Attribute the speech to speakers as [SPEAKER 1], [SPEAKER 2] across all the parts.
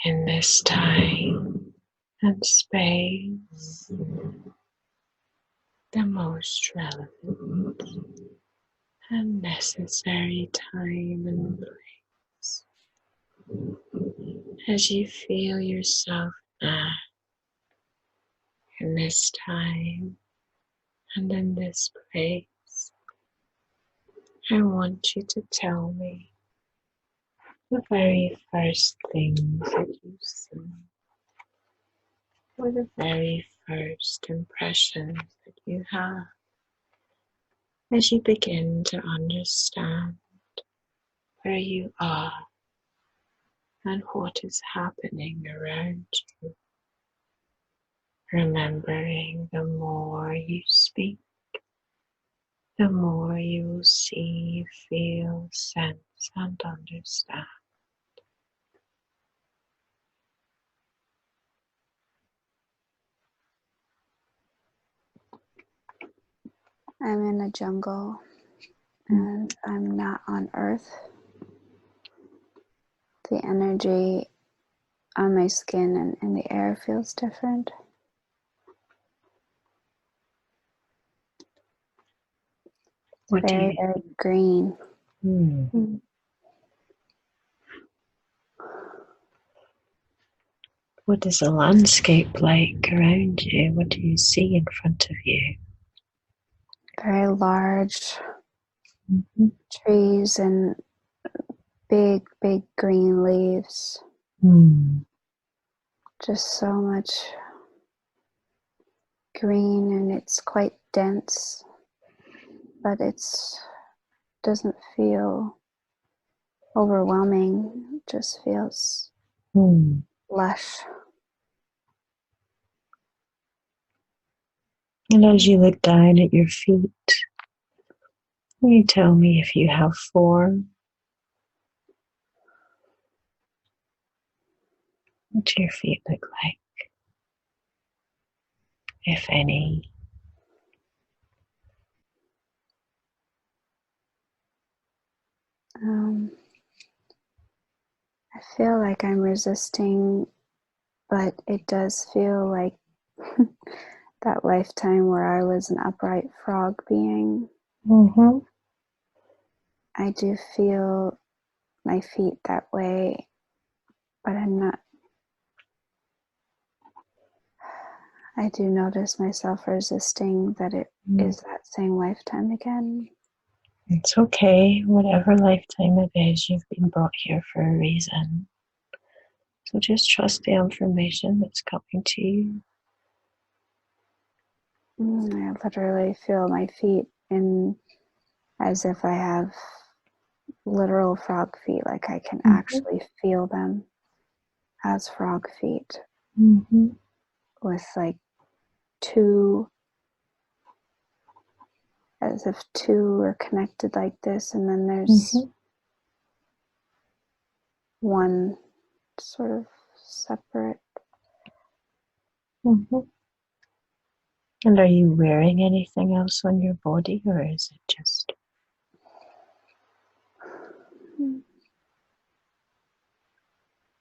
[SPEAKER 1] in this time and space the most relevant and necessary time and place as you feel yourself now in this time and in this place. I want you to tell me the very first things that you see, or the very first impressions that you have as you begin to understand where you are and what is happening around you. Remembering the more you speak, the more you will see, feel, sense, and understand.
[SPEAKER 2] I'm in a jungle and I'm not on Earth. The energy on my skin and in the air feels different. It's very green.
[SPEAKER 1] What is the landscape like around you? What do you see in front of you?
[SPEAKER 2] Very large trees and big green leaves. Just so much green, and it's quite dense, but it doesn't feel overwhelming. It just feels lush.
[SPEAKER 1] And as you look down at your feet, can you tell me if you have form? What do your feet look like, if any?
[SPEAKER 2] I feel like I'm resisting, but it does feel like that lifetime where I was an upright frog being. I do feel my feet that way, but I'm not. I do notice myself resisting that it is that same lifetime again.
[SPEAKER 1] It's okay. Whatever lifetime it is, you've been brought here for a reason. So just trust the information that's coming to you.
[SPEAKER 2] I literally feel my feet as if I have literal frog feet, like I can actually feel them as frog feet, with like two, as if two are connected like this, and then there's one sort of separate.
[SPEAKER 1] And are you wearing anything else on your body, or is it just?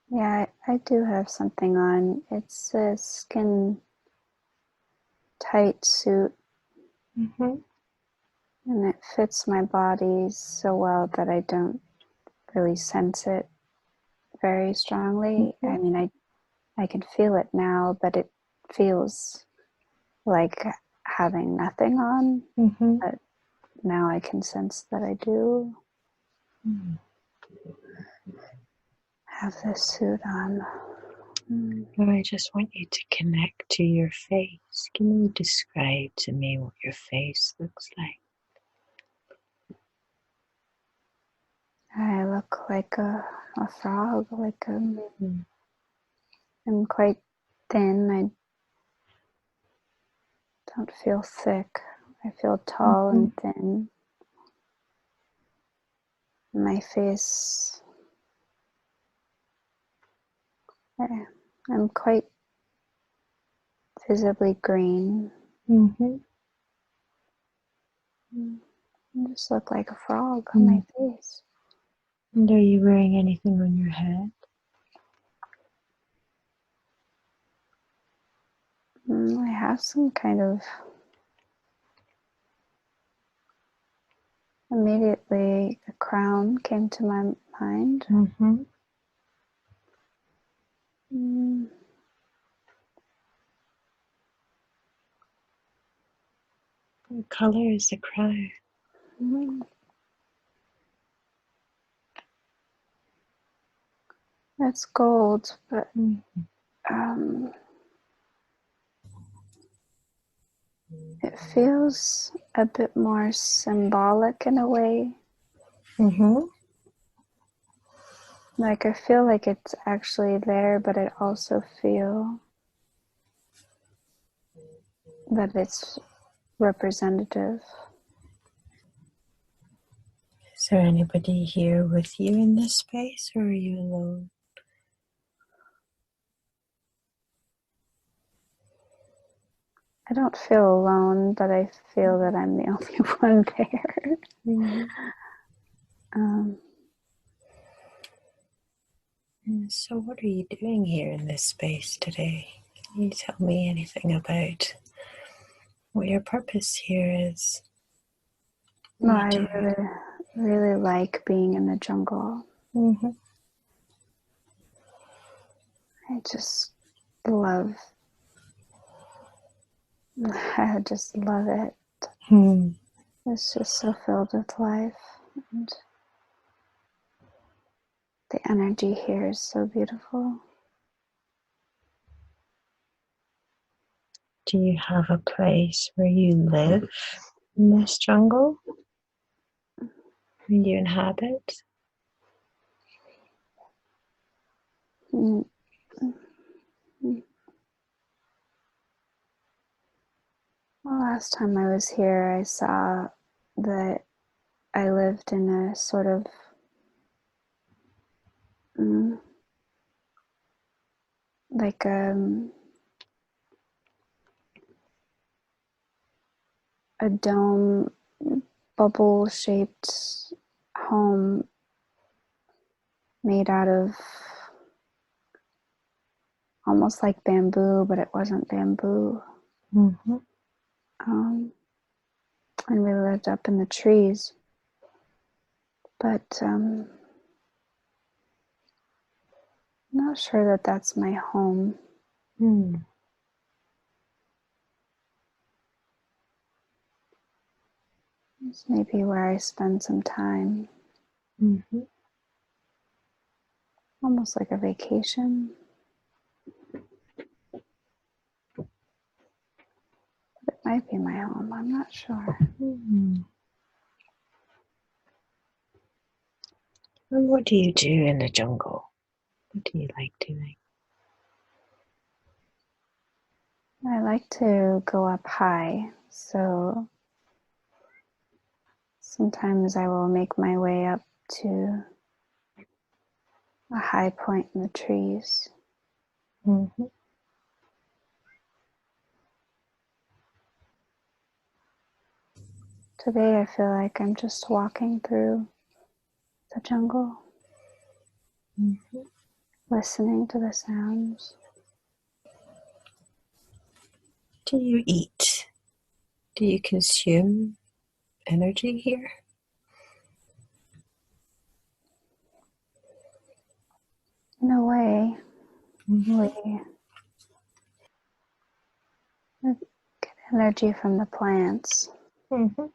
[SPEAKER 2] Yeah, I do have something on. It's a skin tight suit, and it fits my body so well that I don't really sense it very strongly. I mean, I can feel it now, but it feels like having nothing on. But now I can sense that I do have this suit on.
[SPEAKER 1] And I just want you to connect to your face. Can you describe to me what your face looks like?
[SPEAKER 2] I look like a frog, like I'm quite thin. I don't feel thick. I feel tall and thin. My face, I'm quite visibly green. I just look like a frog on my face.
[SPEAKER 1] And are you wearing anything on your head?
[SPEAKER 2] I have some kind of, immediately a crown came to my mind.
[SPEAKER 1] Mm-hmm. What color is the crown?
[SPEAKER 2] It's gold, but it feels a bit more symbolic in a way.
[SPEAKER 1] Mm-hmm.
[SPEAKER 2] Like I feel like it's actually there, but I also feel that it's representative.
[SPEAKER 1] Is there anybody here with you in this space, or are you alone?
[SPEAKER 2] I don't feel alone, but I feel that I'm the only one there.
[SPEAKER 1] Mm-hmm.
[SPEAKER 2] um,
[SPEAKER 1] So what are you doing here in this space today? Can you tell me anything about what your purpose here is?
[SPEAKER 2] no, I really like being in the jungle.
[SPEAKER 1] Mm-hmm.
[SPEAKER 2] I just love, I just love it. It's just so filled with life, and the energy here is so beautiful.
[SPEAKER 1] Do you have a place where you live in this jungle? Where you inhabit?
[SPEAKER 2] Well, last time I was here, I saw that I lived in a sort of like a dome, bubble shaped home made out of almost like bamboo, but it wasn't bamboo.
[SPEAKER 1] Mm-hmm.
[SPEAKER 2] And we lived up in the trees. But I'm not sure that that's my home. It's maybe where I spend some time.
[SPEAKER 1] Mm-hmm.
[SPEAKER 2] Almost like a vacation. But it might be my home, I'm not sure.
[SPEAKER 1] Mm-hmm. And what do you do in the jungle? What do you like doing?
[SPEAKER 2] I like to go up high, so sometimes I will make my way up to a high point in the trees.
[SPEAKER 1] Mm-hmm.
[SPEAKER 2] Today I feel like I'm just walking through the jungle,
[SPEAKER 1] Mm-hmm.
[SPEAKER 2] listening to the sounds.
[SPEAKER 1] Do you eat? Do you consume energy here?
[SPEAKER 2] In a way,
[SPEAKER 1] Mm-hmm.
[SPEAKER 2] we get energy from the plants.
[SPEAKER 1] Mm-hmm.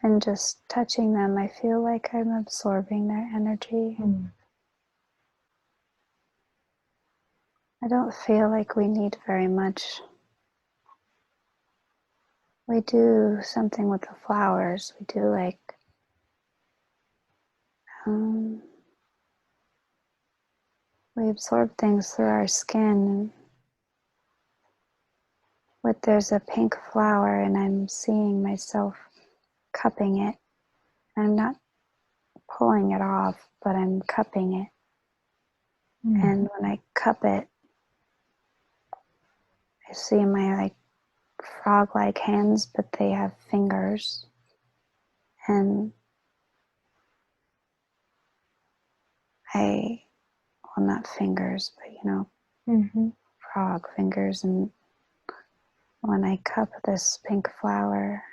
[SPEAKER 2] And just touching them, I feel like I'm absorbing their energy.
[SPEAKER 1] Mm-hmm.
[SPEAKER 2] I don't feel like we need very much. We do something with the flowers. We do like we absorb things through our skin. But there's a pink flower, and I'm seeing myself cupping it. I'm not pulling it off, but I'm cupping it.
[SPEAKER 1] Mm-hmm.
[SPEAKER 2] And when I cup it, I see my like frog-like hands, but they have fingers. And well, not fingers, but frog fingers, and when I cup this pink flower,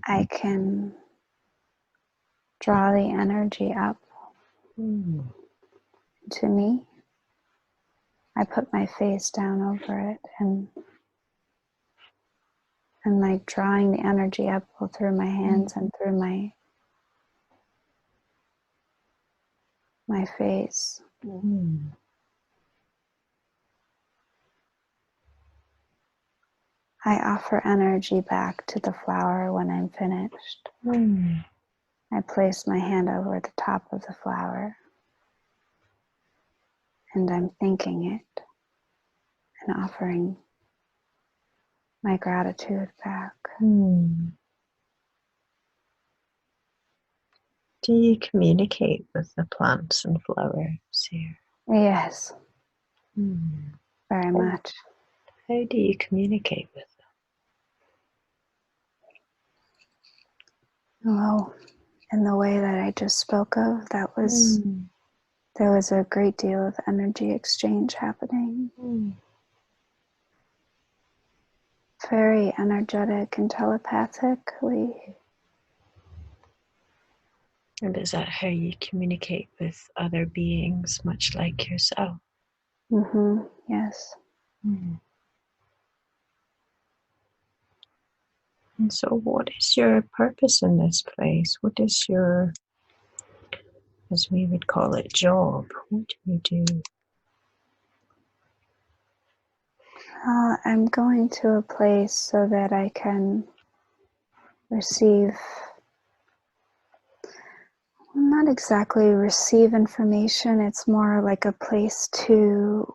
[SPEAKER 2] I can draw the energy up to me. I put my face down over it and like drawing the energy up through my hands and through my face. I offer energy back to the flower when I'm finished. I place my hand over the top of the flower and I'm thanking it and offering my gratitude back.
[SPEAKER 1] Do you communicate with the plants and flowers here?
[SPEAKER 2] Yes, very much.
[SPEAKER 1] How do you communicate with them?
[SPEAKER 2] Well, in the way that I just spoke of, there was a great deal of energy exchange happening. Very energetic and telepathically.
[SPEAKER 1] And is that how you communicate with other beings, much like yourself?
[SPEAKER 2] Yes.
[SPEAKER 1] And so what is your purpose in this place? What is your, as we would call it, job? What do you do?
[SPEAKER 2] I'm going to a place so that I can receive, not exactly receive information, it's more like a place to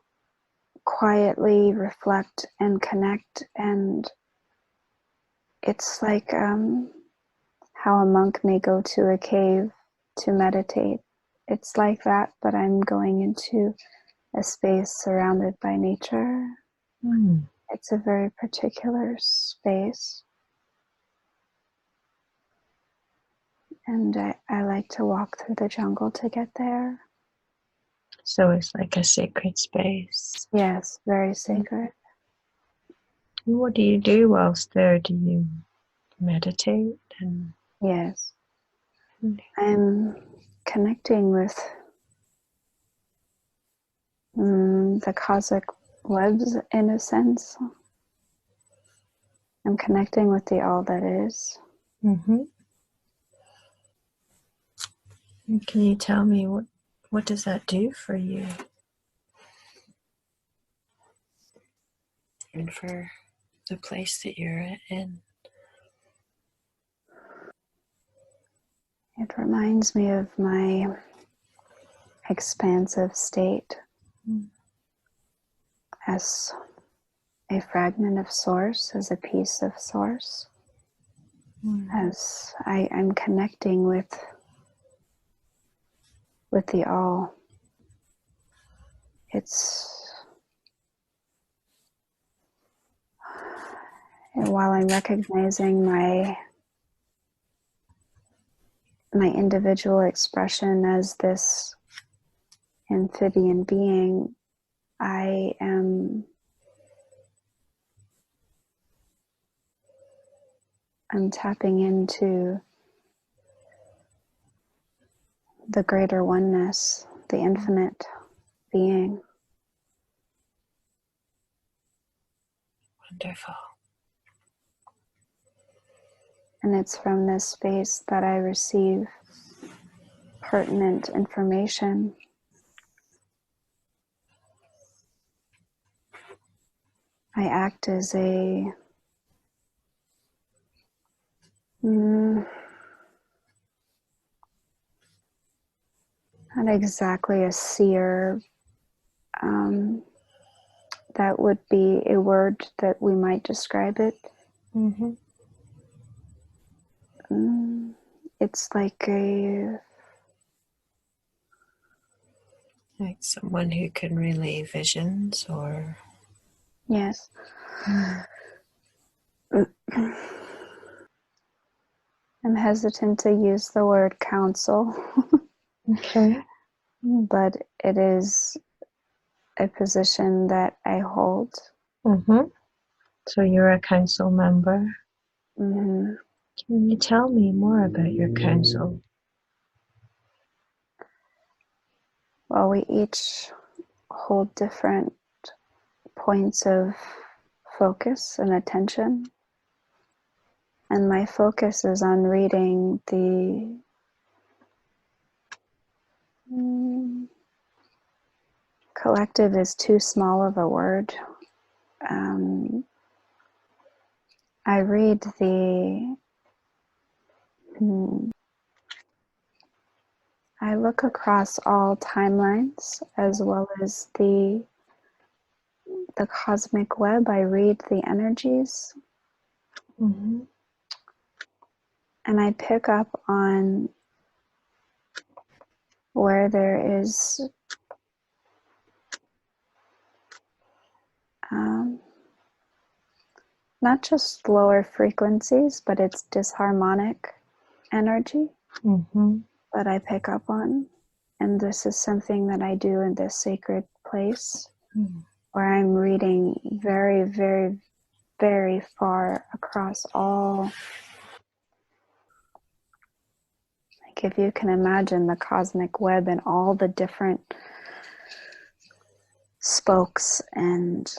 [SPEAKER 2] quietly reflect and connect. And it's like how a monk may go to a cave to meditate. It's like that, but I'm going into a space surrounded by nature. It's a very particular space. And I like to walk through the jungle to get there.
[SPEAKER 1] So it's like a sacred space.
[SPEAKER 2] Yes, very sacred.
[SPEAKER 1] And what do you do whilst there? Do you meditate?
[SPEAKER 2] Yes. I'm connecting with the cosmic webs in a sense. I'm connecting with the all that is.
[SPEAKER 1] Can you tell me what does that do for you? And for the place that you're in?
[SPEAKER 2] It reminds me of my expansive state as a fragment of source, as a piece of source, as I'm connecting with the all. And while I'm recognizing my individual expression as this amphibian being, I'm tapping into the greater oneness, the infinite being.
[SPEAKER 1] Wonderful.
[SPEAKER 2] And it's from this space that I receive pertinent information. I act as not exactly a seer. That would be a word that we might describe it. It's like
[SPEAKER 1] someone who can relay visions, or
[SPEAKER 2] yes. I'm hesitant to use the word counsel.
[SPEAKER 1] Okay.
[SPEAKER 2] but it is a position that I hold.
[SPEAKER 1] Mm-hmm. So you're a council member.
[SPEAKER 2] Mm-hmm.
[SPEAKER 1] Can you tell me more about your council?
[SPEAKER 2] Well, we each hold different points of focus and attention. And my focus is on reading the collective is too small of a word. I read I look across all timelines as well as the cosmic web. I read the energies.
[SPEAKER 1] Mm-hmm.
[SPEAKER 2] And I pick up on where there is not just lower frequencies, but it's disharmonic energy that I pick up on. And this is something that I do in this sacred place where I'm reading very, very, very far across all. Like if you can imagine the cosmic web and all the different spokes, and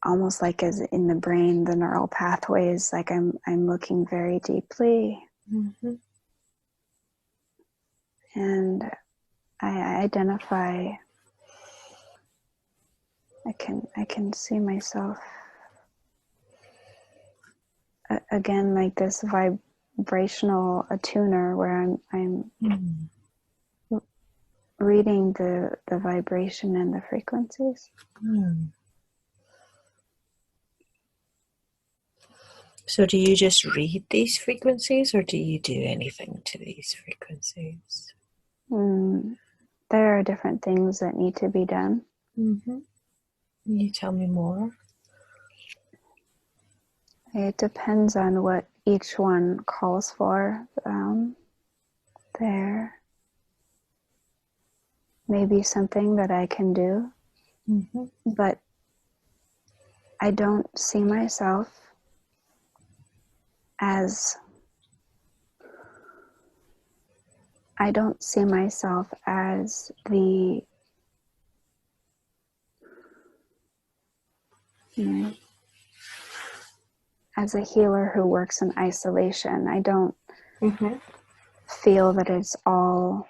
[SPEAKER 2] almost like as in the brain, the neural pathways, like I'm looking very deeply. And I identify, I can see myself again like this vibrational attuner where I'm reading the vibration and the frequencies.
[SPEAKER 1] So do you just read these frequencies, or do you do anything to these frequencies?
[SPEAKER 2] There are different things that need to be done.
[SPEAKER 1] Can you tell me more?
[SPEAKER 2] It depends on what each one calls for. There may be something that I can do, but I don't see myself as the as a healer who works in isolation. I don't feel that it's all.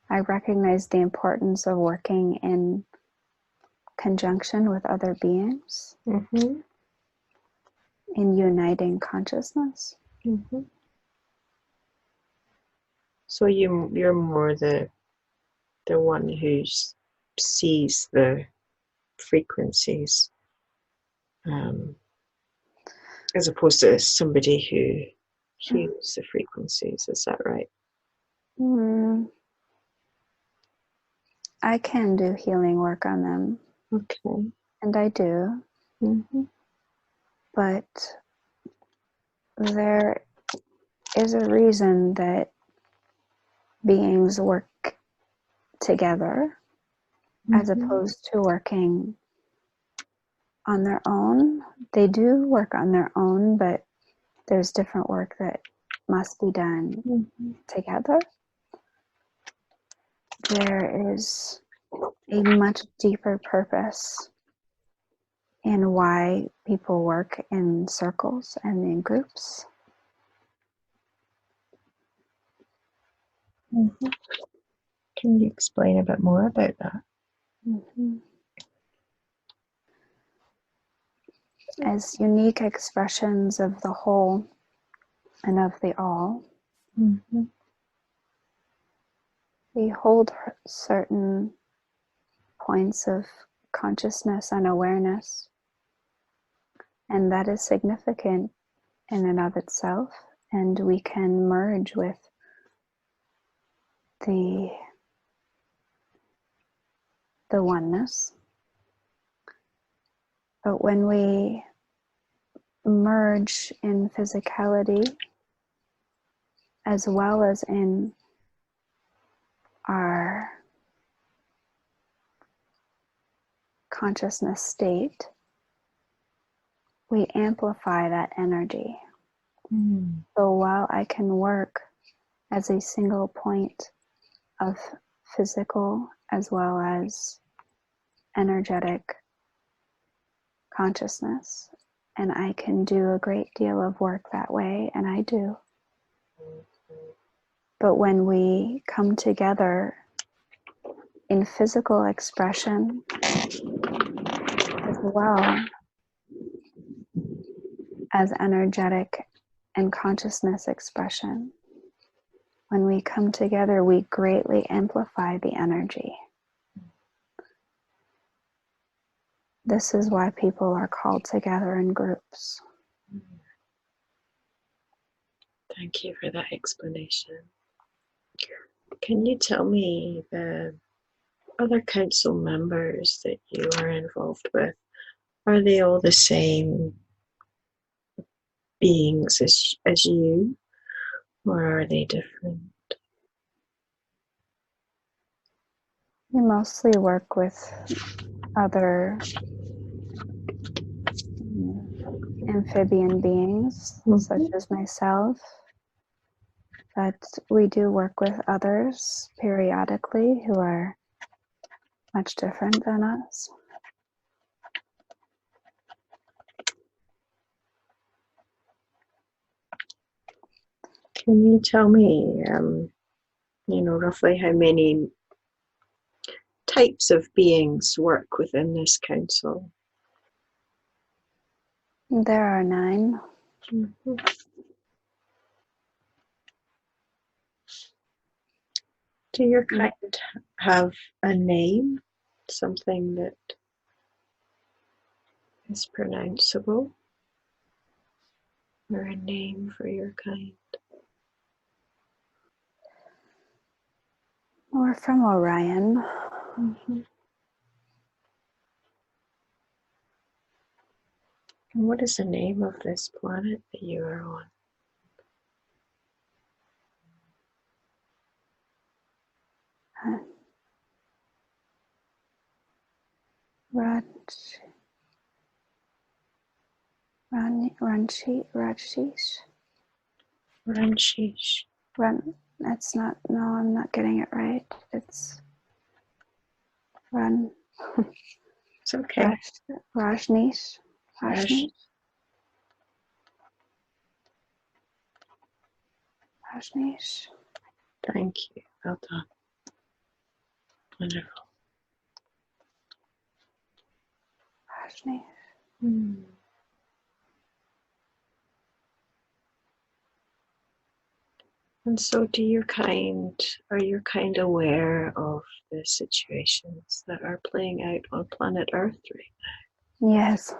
[SPEAKER 2] I recognize the importance of working in conjunction with other beings, in uniting consciousness.
[SPEAKER 1] So you're more the one who sees the frequencies, as opposed to somebody who heals the frequencies. Is that right?
[SPEAKER 2] I can do healing work on them.
[SPEAKER 1] Okay.
[SPEAKER 2] And I do. But there is a reason that beings work together as opposed to working on their own. They do work on their own, but there's different work that must be done together. There is a much deeper purpose in why people work in circles and in groups.
[SPEAKER 1] Can you explain a bit more about that?
[SPEAKER 2] As unique expressions of the whole and of the all, we hold certain points of consciousness and awareness, and that is significant in and of itself, and we can merge with the oneness. But when we merge in physicality, as well as in our consciousness state, we amplify that energy. So while I can work as a single point of physical as well as energetic consciousness, and I can do a great deal of work that way, and I do. But when we come together in physical expression as well as energetic and consciousness expression, when we come together, we greatly amplify the energy. This is why people are called together in groups.
[SPEAKER 1] Thank you for that explanation. Can you tell me the other council members that you are involved with? Are they all the same beings as you, or are they different?
[SPEAKER 2] We mostly work with other amphibian beings, such as myself, but we do work with others periodically who are much different than us.
[SPEAKER 1] Can you tell me, roughly how many types of beings work within this council?
[SPEAKER 2] There are 9.
[SPEAKER 1] Do your kind have a name? Something that is pronounceable? Or a name for your kind?
[SPEAKER 2] We're from Orion.
[SPEAKER 1] And what is the name of this planet that you are on? Ranshish.
[SPEAKER 2] That's not, no, I'm not getting it right. It's
[SPEAKER 1] It's okay.
[SPEAKER 2] Rajneesh.
[SPEAKER 1] Rajneesh. Thank you. Well done. Wonderful.
[SPEAKER 2] Rajneesh.
[SPEAKER 1] And so are your kind aware of the situations that are playing out on planet Earth right
[SPEAKER 2] now? Yes.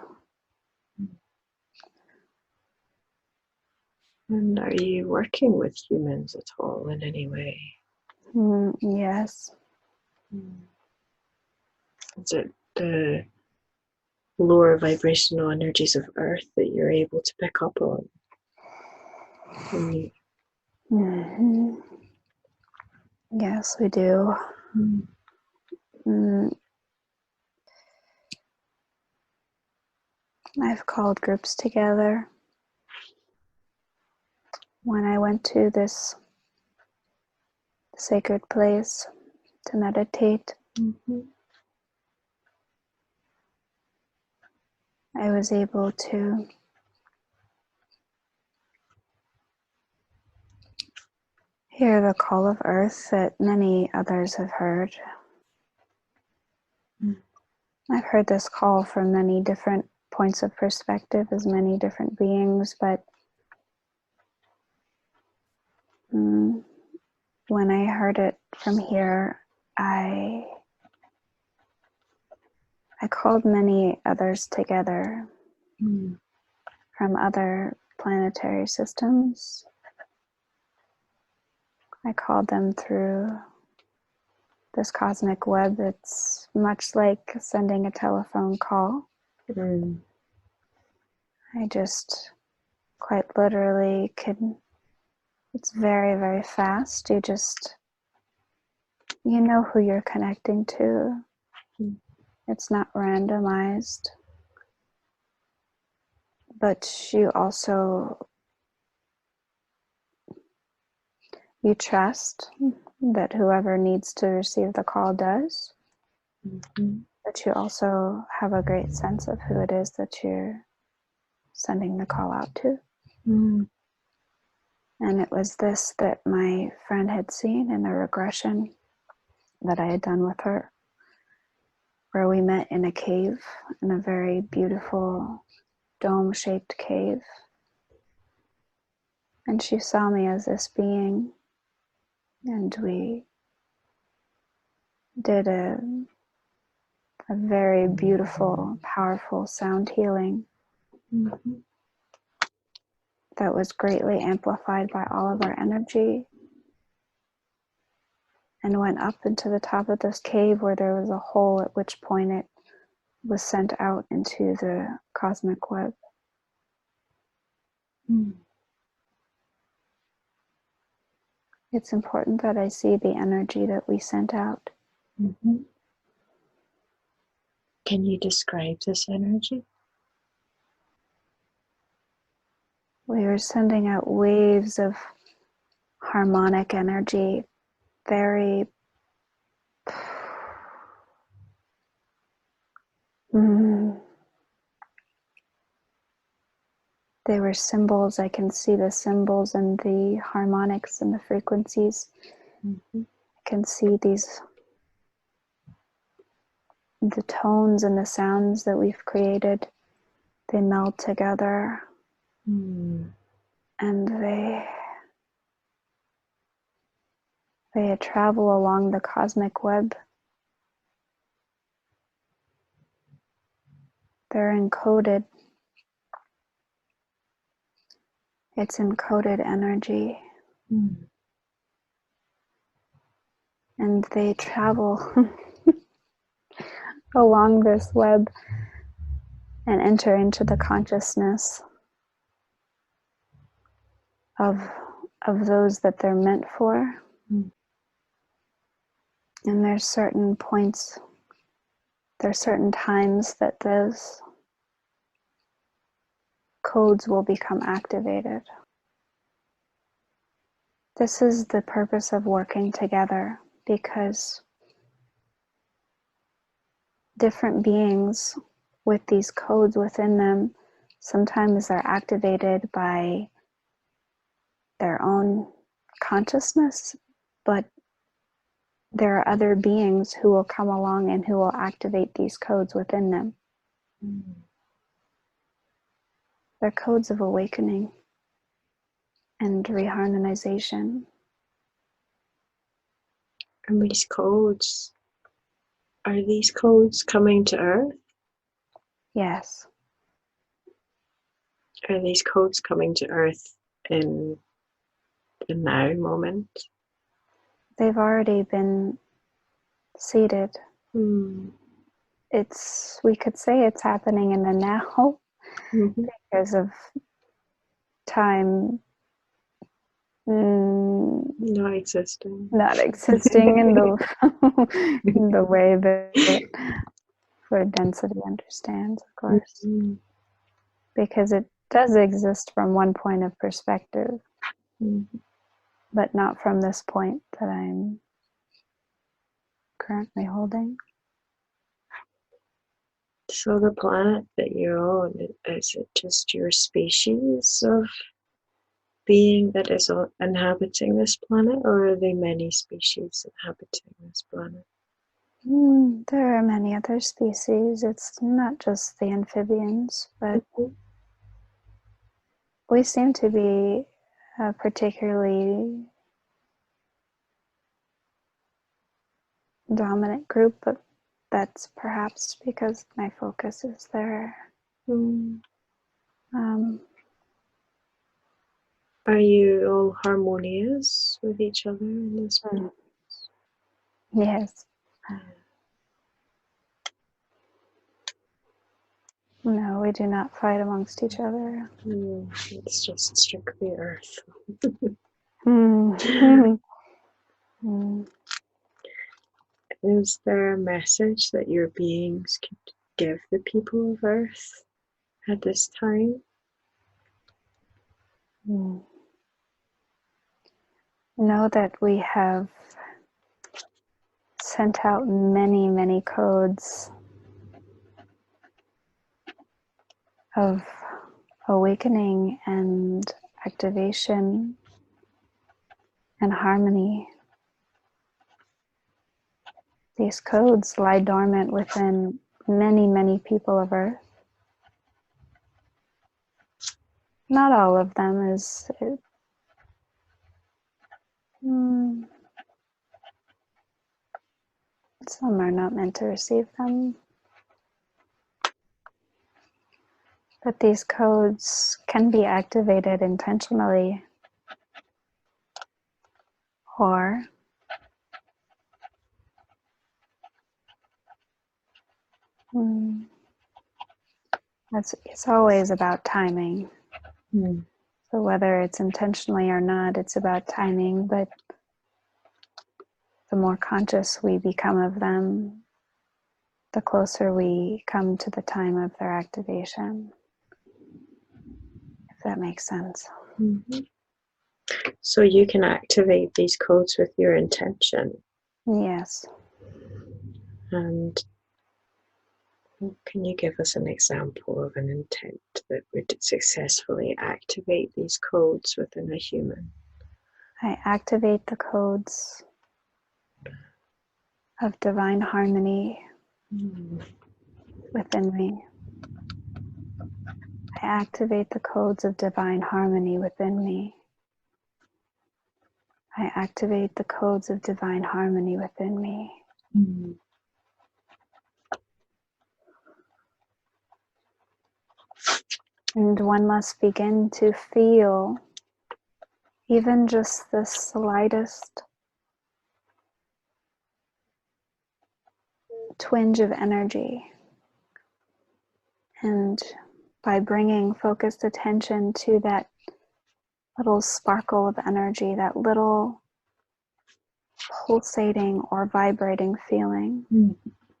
[SPEAKER 1] And are you working with humans at all in any way?
[SPEAKER 2] Yes.
[SPEAKER 1] Is it the lower vibrational energies of Earth that you're able to pick up on?
[SPEAKER 2] Yes, we do. I've called groups together. When I went to this sacred place to meditate, I was able to hear the call of Earth that many others have heard. I've heard this call from many different points of perspective as many different beings, but when I heard it from here, I called many others together from other planetary systems. I called them through this cosmic web. It's much like sending a telephone call. I just quite literally could It's very, very fast. You know who you're connecting to. It's not randomized. But you trust that whoever needs to receive the call does.
[SPEAKER 1] Mm-hmm.
[SPEAKER 2] But you also have a great sense of who it is that you're sending the call out to.
[SPEAKER 1] Mm.
[SPEAKER 2] And it was this that my friend had seen in a regression that I had done with her, where we met in a cave, in a very beautiful dome-shaped cave. And she saw me as this being, and we did a very beautiful, powerful sound healing that was greatly amplified by all of our energy, and went up into the top of this cave where there was a hole, at which point it was sent out into the cosmic web. It's important that I see the energy that we sent out.
[SPEAKER 1] Mm-hmm. Can you describe this energy?
[SPEAKER 2] We were sending out waves of harmonic energy, very they were symbols. I can see the symbols and the harmonics and the frequencies.
[SPEAKER 1] Mm-hmm.
[SPEAKER 2] I can see the tones and the sounds that we've created. They meld together, and they travel along the cosmic web. They're encoded. It's encoded energy. And they travel along this web and enter into the consciousness of those that they're meant for. And there's certain points, there's certain times that those codes will become activated. This is the purpose of working together, because different beings with these codes within them, sometimes they're activated by their own consciousness, but there are other beings who will come along and who will activate these codes within them. They're codes of awakening and reharmonization.
[SPEAKER 1] And these codes, are these codes coming to Earth?
[SPEAKER 2] Yes.
[SPEAKER 1] Are these codes coming to Earth in the now moment?
[SPEAKER 2] They've already been seeded. We could say it's happening in the now because of time
[SPEAKER 1] not existing
[SPEAKER 2] in the in the way that for density understands, of course, because it does exist from one point of perspective, but not from this point that I'm currently holding.
[SPEAKER 1] So the planet that you're on, is it just your species of being that is inhabiting this planet, or are there many species inhabiting this planet?
[SPEAKER 2] There are many other species. It's not just the amphibians, but we seem to be a particularly dominant group, but that's perhaps because my focus is there.
[SPEAKER 1] Are you all harmonious with each other in this place?
[SPEAKER 2] Yes. No, we do not fight amongst each other.
[SPEAKER 1] It's just strictly Earth.
[SPEAKER 2] Mm. Mm.
[SPEAKER 1] Is there a message that your beings could give the people of Earth at this time?
[SPEAKER 2] Mm. Know that we have sent out many, many codes of awakening and activation and harmony. These codes lie dormant within many, many people of Earth. Not all of them is. Some are not meant to receive them. But these codes can be activated intentionally or it's always about timing. So whether it's intentionally or not, it's about timing, but the more conscious we become of them, the closer we come to the time of their activation. If that makes sense.
[SPEAKER 1] Mm-hmm. So you can activate these codes with your intention.
[SPEAKER 2] Yes.
[SPEAKER 1] And can you give us an example of an intent that would successfully activate these codes within a human?
[SPEAKER 2] I activate the codes of divine harmony within me. I activate the codes of divine harmony within me. I activate the codes of divine harmony within me. And one must begin to feel even just the slightest twinge of energy. And by bringing focused attention to that little sparkle of energy, that little pulsating or vibrating feeling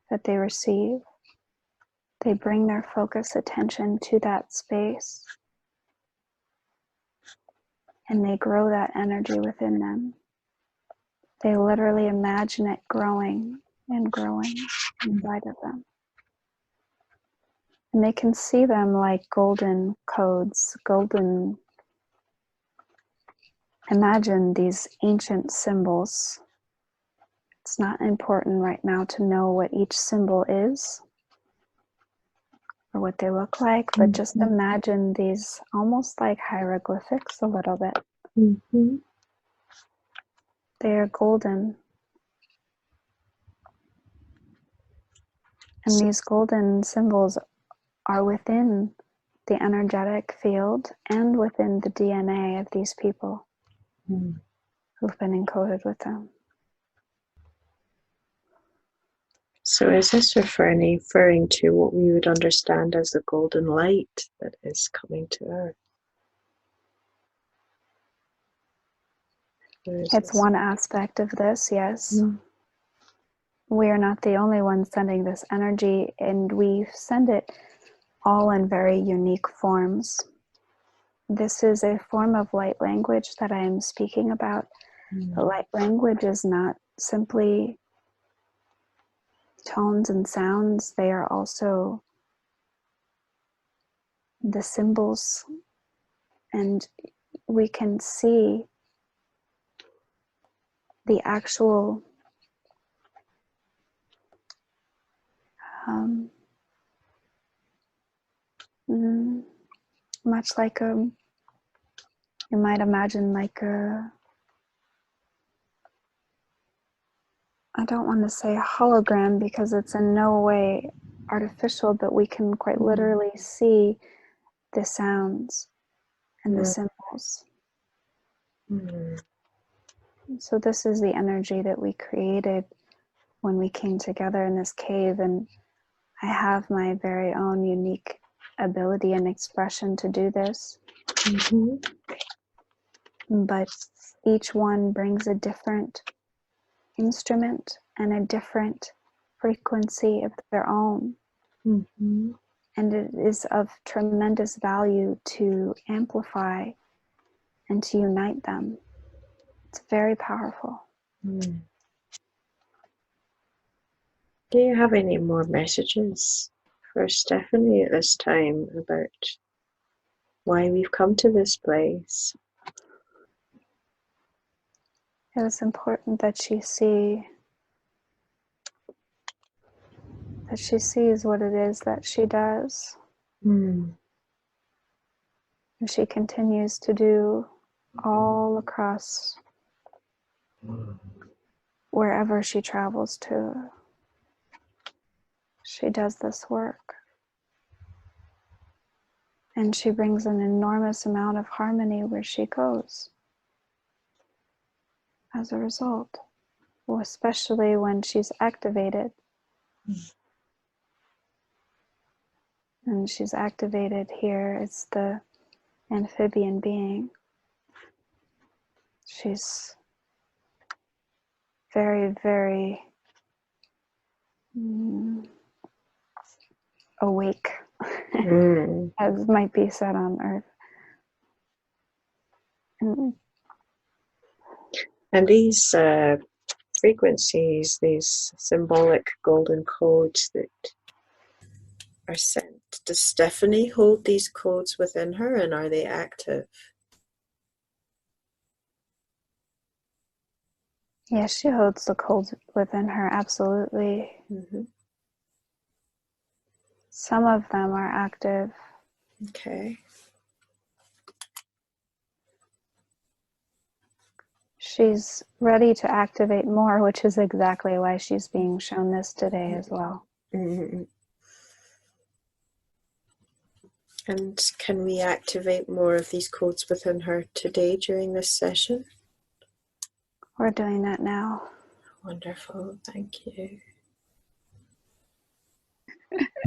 [SPEAKER 2] that they receive, they bring their focused attention to that space and they grow that energy within them. They literally imagine it growing and growing inside of them. And they can see them like golden codes, imagine these ancient symbols. It's not important right now to know what each symbol is or what they look like, but just imagine these almost like hieroglyphics a little bit. They are golden. And these golden symbols are within the energetic field and within the DNA of these people who've been encoded with them.
[SPEAKER 1] So is this referring to what we would understand as the golden light that is coming to Earth?
[SPEAKER 2] It's one aspect of this, yes. We are not the only ones sending this energy, and we send it all in very unique forms. This is a form of light language that I am speaking about. The light language is not simply tones and sounds, they are also the symbols, and we can see the actual much like you might imagine like I don't want to say a hologram because it's in no way artificial, but we can quite literally see the sounds and the symbols. So this is the energy that we created when we came together in this cave, and I have my very own unique ability and expression to do this. but each one brings a different instrument and a different frequency of their own.
[SPEAKER 1] Mm-hmm.
[SPEAKER 2] And it is of tremendous value to amplify and to unite them. It's very powerful.
[SPEAKER 1] Mm. Do you have any more messages for Stephanie at this time about why we've come to this place?
[SPEAKER 2] It was important that she sees what it is that she does.
[SPEAKER 1] Mm.
[SPEAKER 2] And she continues to do all across wherever she travels to. She does this work. And she brings an enormous amount of harmony where she goes as a result, well, especially when she's activated. And she's activated here. It's the amphibian being. She's very, very awake, as might be said on Earth.
[SPEAKER 1] And these frequencies, these symbolic golden codes that are sent, does Stephanie hold these codes within her, and are they active?
[SPEAKER 2] Yes, she holds the codes within her, absolutely.
[SPEAKER 1] Mm-hmm.
[SPEAKER 2] Some of them are active.
[SPEAKER 1] Okay.
[SPEAKER 2] She's ready to activate more, which is exactly why she's being shown this today as well.
[SPEAKER 1] Mm-hmm. And can we activate more of these codes within her today during this session?
[SPEAKER 2] We're doing that now.
[SPEAKER 1] Wonderful, thank you.